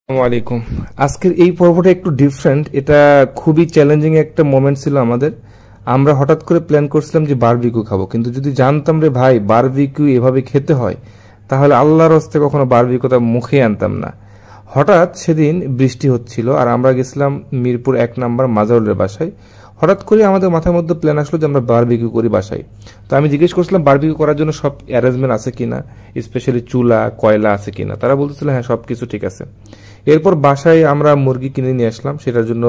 আসসালামু আলাইকুম। আজকের এই পর্বটা একটু ডিফারেন্ট। এটা খুবই চ্যালেঞ্জিং একটা মোমেন্ট ছিল আমাদের। আমরা হঠাৎ করে প্ল্যান করছিলাম যে বারবিকিউ খাবো, কিন্তু যদি জানতাম রে ভাই বারবিকিউ এভাবে খেতে হয়, তাহলে আল্লাহর হস্তে কখনো বারবিকিউটা মুখে আনতাম না। হঠাৎ সেদিন বৃষ্টি হচ্ছিল আর আমরা গেছিলাম মিরপুর 1 নম্বর মাজারুলের বাসায়। হঠাৎ করে আমাদের মাথার মধ্যে প্ল্যান আসলো যে আমরা বারবিকিউ করি বাসায়। তো আমি জিজ্ঞেস করছিলাম বারবিকিউ করার জন্য সব অ্যারেঞ্জমেন্ট আছে কিনা, স্পেশালি চুলা কয়লা আছে কিনা। তারা বলতেছিল হ্যাঁ সবকিছু ঠিক আছে। এরপর বাসায় আমরা মুরগি কিনে নিয়ে আসলাম, সেটার জন্য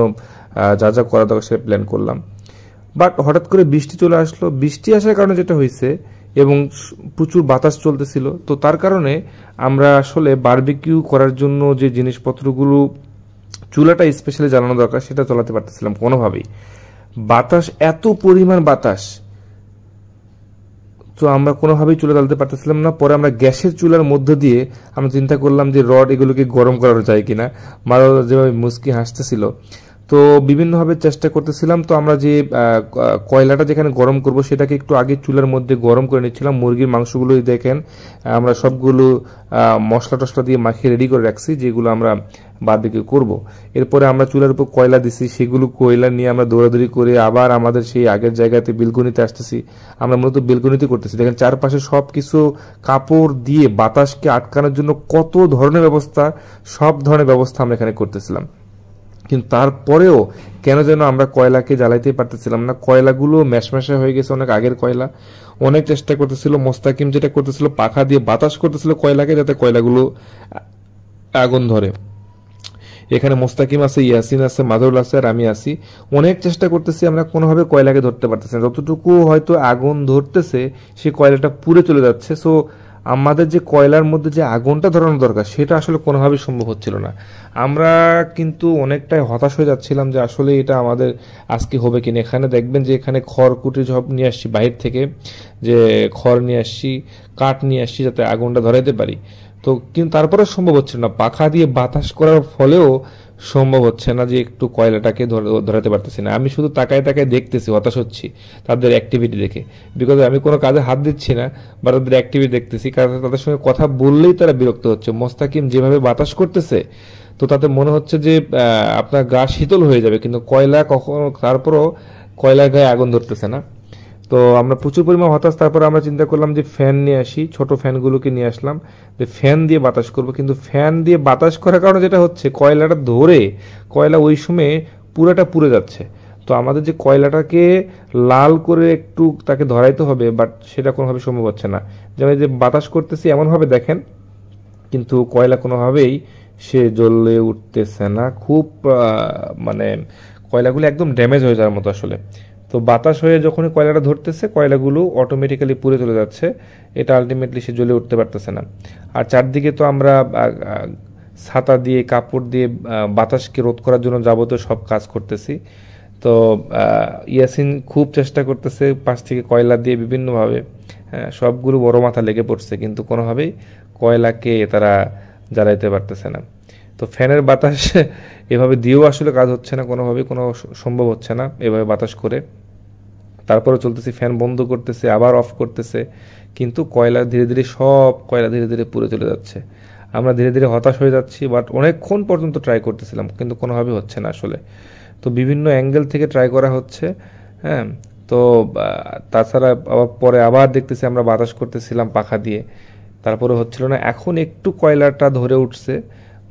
যা যা করা দরকার সেটা প্ল্যান করলাম। বাট হঠাৎ করে বৃষ্টি চলে আসলো। বৃষ্টি আসার কারণে যেটা হয়েছে, এবং প্রচুর বাতাস চলতেছিল, তো তার কারণে আমরা আসলে বারবিকিউ করার জন্য যে জিনিসপত্রগুলো, চুলাটা স্পেশালি জ্বালানো দরকার, সেটা চালাতে পারতেছিলাম কোনোভাবেই। বাতাস, এত পরিমাণ বাতাস, তো আমরা কোনোভাবেই চুলা জ্বালাতে পারতেছিলাম না। পরে আমরা গ্যাসের চুলার মধ্য দিয়ে আমরা চিন্তা করলাম যে রড এগুলোকে গরম করা যায় কিনা। মারা যেভাবে মুস্কি হাসতেছিল, তো বিভিন্নভাবে চেষ্টা করতেছিলাম। তো আমরা যে কয়লাটা যেখানে গরম করব সেটাকে একটু আগে চুলার মধ্যে গরম করে নিচ্ছিলাম। মুরগির মাংসগুলো দেখেন আমরা সবগুলো মশলা টশলা দিয়ে মাখিয়ে রেডি করে রাখছি, যেগুলো আমরা বারবিকিউ করব। এরপরে আমরা চুলার উপর কয়লা দিছি, সেগুলো কয়লা নিয়ে আমরা দৌড়াদৌড়ি করে আবার আমাদের সেই আগের জায়গাতে বেলকনিতে আসতেছি। আমরা মূলত বেলকনিতে করতেছি। দেখেন চারপাশে সবকিছু কাপড় দিয়ে বাতাসকে আটকানোর জন্য কত ধরনের ব্যবস্থা, সব ধরনের ব্যবস্থা আমরা এখানে করতেছিলাম। কিন্তু তারপরেও কেন যেন আমরা কয়লাকে জ্বালাইতে পারতেছিলাম না। কয়লাগুলো ম্যাশম্যাশা হয়ে গেছে, অনেক আগের কয়লা। অনেক চেষ্টা করতেছিল মোস্তাকিম, যেটা করতেছিল পাখা দিয়ে বাতাস করতেছিল কয়লাকে, যাতে কয়লাগুলো আগুন ধরে। এখানে মোস্তাকিম আছে, ইয়াসিন আছে, মাদুরুল আছে, আর আমি আছি। অনেক চেষ্টা করতেছি, আমরা কোনোভাবে কয়লাকে ধরতে পারতেছি না। যতটুকু হয়তো আগুন ধরতেছে, সে কয়লাটা পুড়ে চলে যাচ্ছে। সো আমাদের যে কয়লার মধ্যে যে আগুনটা ধরানো দরকার, সেটা আসলে কোনোভাবেই সম্ভব হচ্ছিল না। আমরা কিন্তু অনেকটাই হতাশ হয়ে যাচ্ছিলাম যে আসলে এটা আমাদের আজকে হবে কিনা। এখানে দেখবেন যে এখানে খড়কুটি সব নিয়ে আসছি বাহির থেকে, যে খড় নিয়ে আসছি, কাঠ নিয়ে আসছি, যাতে আগুনটা ধরাইতে পারি। তো কিন্তু তারপরে সম্ভব হচ্ছে না, পাখা দিয়ে বাতাস করার ফলেও সম্ভব হচ্ছে না যে একটু কয়লাটাকে ধরাতে পারতেছি না। আমি শুধু তাকায় তাকায় দেখতেছি, হতাশ হচ্ছি তাদের অ্যাক্টিভিটি দেখে। বিকজ আমি কোনো কাজে হাত দিচ্ছি না, বা তাদের অ্যাক্টিভিটি দেখতেছি, কারণ তাদের সঙ্গে কথা বললেই তারা বিরক্ত হচ্ছে। মোস্তাকিম যেভাবে বাতাস করতেছে, তো তাতে মনে হচ্ছে যে আপনার গা শীতল হয়ে যাবে, কিন্তু কয়লা কখনো, তারপরও কয়লার গায়ে আগুন ধরতেছে না। তো আমরা প্রচুর পরিমাণ হতাশ। তারপর আমরা চিন্তা করলাম যে ফ্যান নিয়ে আসি, ছোট ফ্যানগুলোকে নিয়ে আসলাম, যে ফ্যান দিয়ে বাতাস করব। কিন্তু ফ্যান দিয়ে বাতাস করার কারণে যেটা হচ্ছে, কয়লাটা ধরে কয়লা ওই সময় পুরাটা পুড়ে যাচ্ছে। তো আমাদের যে কয়লাটাকে লাল করে একটু তাকে ধরাইতে হবে, বাট সেটা কোনোভাবে সম্ভব হচ্ছে না। যেমন যে বাতাস করতেছি এমনভাবে দেখেন, কিন্তু কয়লা কোনোভাবেই সে জ্বলে উঠতেছে না। খুব মানে কয়লাগুলো একদম ড্যামেজ হয়ে যাওয়ার মতো আসলে। তো বাতাস হয়ে যখনই কয়লাটা ধরতেছে, কয়লাগুলো অটোমেটিক্যালি পুড়ে চলে যাচ্ছে। এটা আলটিমেটলি সে জ্বলে উঠতে পারতেছে না। আর চারদিকে তো আমরা ছাতা দিয়ে, কাপড় দিয়ে বাতাসকে রোধ করার জন্য যাবতীয় সব কাজ করতেছি। তো ইয়াসিন খুব চেষ্টা করতেছে পাশ থেকে কয়লা দিয়ে বিভিন্নভাবে, সবগুলো বড় মাথা লেগে পড়ছে, কিন্তু কোনোভাবেই কয়লাকে তারা জ্বালাইতে পারতেছে না। তো ফ্যানের বাতাস এভাবে দিয়েও আসলে কাজ হচ্ছে না, কোনোভাবেই কোনো সম্ভব হচ্ছে না এভাবে বাতাস করে। তারপরে চলতেছি, ফ্যান বন্ধ করতেছে, আবার অফ করতেছে, কিন্তু কয়লা ধীরে ধীরে, সব কয়লা ধীরে ধীরে পুড়ে চলে যাচ্ছে। আমরা ধীরে ধীরে হতাশ হয়ে যাচ্ছি, বাট অনেকক্ষণ পর্যন্ত ট্রাই করতেছিলাম, কিন্তু কোনোভাবেই হচ্ছে না আসলে। তো বিভিন্ন অ্যাঙ্গেল থেকে ট্রাই করা হচ্ছে, হ্যাঁ। তো তাছাড়া আবার পরে আবার দেখতেছি আমরা বাতাস করতেছিলাম পাখা দিয়ে, তারপরে হচ্ছিল না। এখন একটু কয়লাটা ধরে উঠছে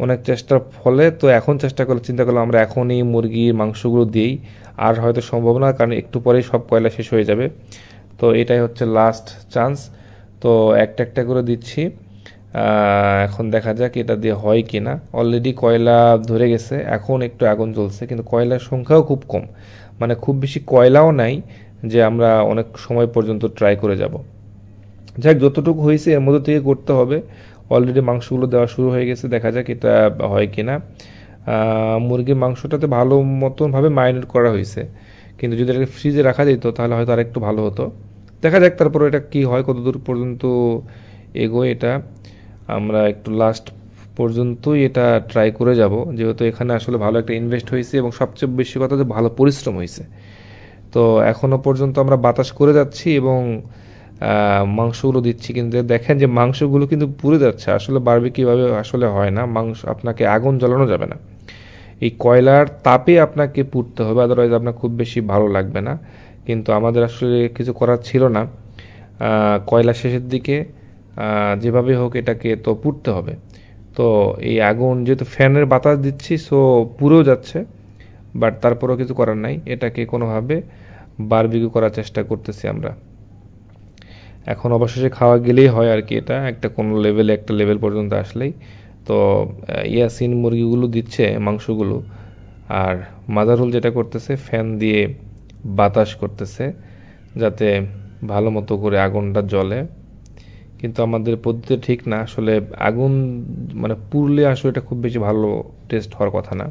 অনেক চেষ্টার ফলে। তো এখন চেষ্টা করে চিন্তা করলাম আমরা এখনই মুরগির মাংসগুলো দিই, আর হয়তো সম্ভব না, কারণ একটু পরেই সব কয়লা শেষ হয়ে যাবে। তো এটাই হচ্ছে লাস্ট চান্স। তো একটা একটা করে দিচ্ছি, এখন দেখা যাক এটা দিয়ে হয় কি না। অলরেডি কয়লা ধরে গেছে, এখন একটু আগুন জ্বলছে, কিন্তু কয়লার সংখ্যাও খুব কম, মানে খুব বেশি কয়লাও নাই যে আমরা অনেক সময় পর্যন্ত ট্রাই করে যাব। যাক, যতটুকু হয়েছে এর মধ্যে থেকে করতে হবে। অলরেডি মাংসগুলো দেওয়া শুরু হয়ে গেছে, দেখা যাক এটা হয় কিনা। মুরগির মাংসটাতে ভালো মতনভাবে ম্যারিনেট করা হয়েছে, কিন্তু যদি এটাকে ফ্রিজে রাখা যেত তাহলে হয়তো আর একটু ভালো হতো। দেখা যাক তারপর এটা কি হয়, কতদূর পর্যন্ত এগোয় এটা। আমরা একটু লাস্ট পর্যন্তই এটা ট্রাই করে যাব, যেহেতু এখানে আসলে ভালো একটা ইনভেস্ট হয়েছে, এবং সবচেয়ে বেশি কথা যে ভালো পরিশ্রম হয়েছে। তো এখনো পর্যন্ত আমরা বাতাস করে যাচ্ছি, এবং মাংসগুলো দিচ্ছি, কিন্তু দেখেন যে মাংসগুলো কিন্তু পুড়ে যাচ্ছে। আসলে বারবিকিউ ভাবে আসলে হয় না, মাংস আপনাকে আগুন জ্বালানো যাবে না, এই কয়লার তাপে আপনাকে পুড়তে হবে, আদারওয়াইজ আপনার খুব বেশি ভালো লাগবে না। কিন্তু আমাদের আসলে কিছু করার ছিল না, কয়লা শেষের দিকে যেভাবে হোক এটাকে তো পুড়তে হবে। তো এই আগুন যেহেতু ফ্যানের বাতাস দিচ্ছি, সো পুড়েও যাচ্ছে, বাট তারপরেও কিছু করার নাই, এটাকে কোনোভাবে বারবিকিউ করার চেষ্টা করতেছি আমরা। এখন অবশেষে খাওয়া গেলেই হয় আর কি, এটা একটা কোনো লেভেলে, একটা লেভেল পর্যন্ত আসলেই তো ইয়াসিন মুরগিগুলো দিচ্ছে মাংসগুলো, আর মাদারুল যেটা করতেছে ফ্যান দিয়ে বাতাস করতেছে যাতে ভালো মতো করে আগুনটা জ্বলে। কিন্তু আমাদের পদ্ধতি ঠিক না, আসলে আগুন মানে পুড়লে আসলে এটা খুব বেশি ভালো টেস্ট হওয়ার কথা না।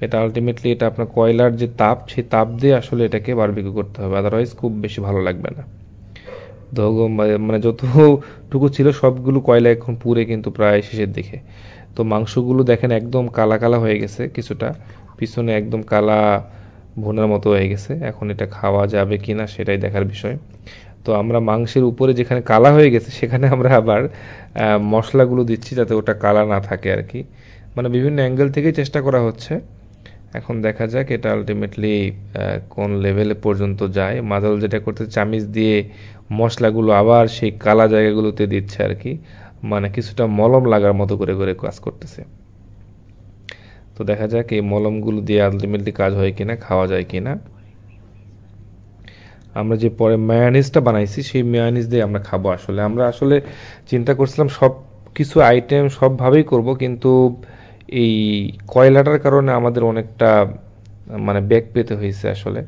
এটা আলটিমেটলি এটা আপনার কয়লার যে তাপ, সেই তাপ দিয়ে আসলে এটাকে বারবিকিউ করতে হবে, আদারওয়াইজ খুব বেশি ভালো লাগবে না। মানে যতটুকু ছিল সবগুলো কয়লা এখন পুড়ে কিন্তু প্রায় শেষের দিকে। তো মাংসগুলো দেখেন একদম কালা কালা হয়ে গেছে, কিছুটা পিছনে একদম কালা ভুনার মতো হয়ে গেছে। এখন এটা খাওয়া যাবে কিনা সেটাই দেখার বিষয়। তো আমরা মাংসের উপরে যেখানে কালা হয়ে গেছে সেখানে আমরা আবার মশলাগুলো দিচ্ছি যাতে ওটা কালা না থাকে আর কি, মানে বিভিন্ন অ্যাঙ্গেল থেকেই চেষ্টা করা হচ্ছে। এখন দেখা যাক এটা আলটিমেটলি কোন লেভেলে পর্যন্ত যায়। মাদাল যেটা করতে চামিচ দিয়ে মশলাগুলো আবার সেই কালা জায়গাগুলোতে দিচ্ছে আর কি, মানে কিছুটা মলম লাগার মতো করে করে কাজ করতেছে। তো দেখা যাক এই মলমগুলো দিয়ে আলটিমেটলি কাজ হয় কিনা, খাওয়া যায় কিনা। আমরা যে পরে মেয়োনিজটা বানাইছি সেই মেয়োনিজ দিয়ে আমরা খাবো। আসলে আমরা চিন্তা করছিলাম সব কিছু আইটেম সবভাবেই করব, কিন্তু এই কয়লাটার কারণে আমাদের অনেকটা মানে ব্যাক পেতে হয়েছে, আসলে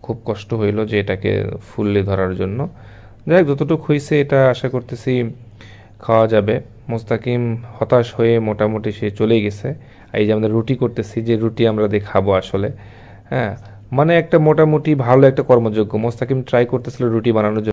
খুব কষ্ট হইলো যে এটাকে ফুললি ধরার জন্য। যাই হোক, যতটুকু হয়েছে এটা আশা করতেছি খাওয়া যাবে। মোস্তাকিম হতাশ হয়ে মোটামুটি সে চলেই গেছে। এই যে আমাদের রুটি করতেছি, যে রুটি আমরা দিয়ে খাবো আসলে, হ্যাঁ, মানে একটা মোটামুটি ভালো একটা কর্মযোগ্য। মোস্তাকিম ট্রাই করতেছিল রুটি বানানোর জন্য।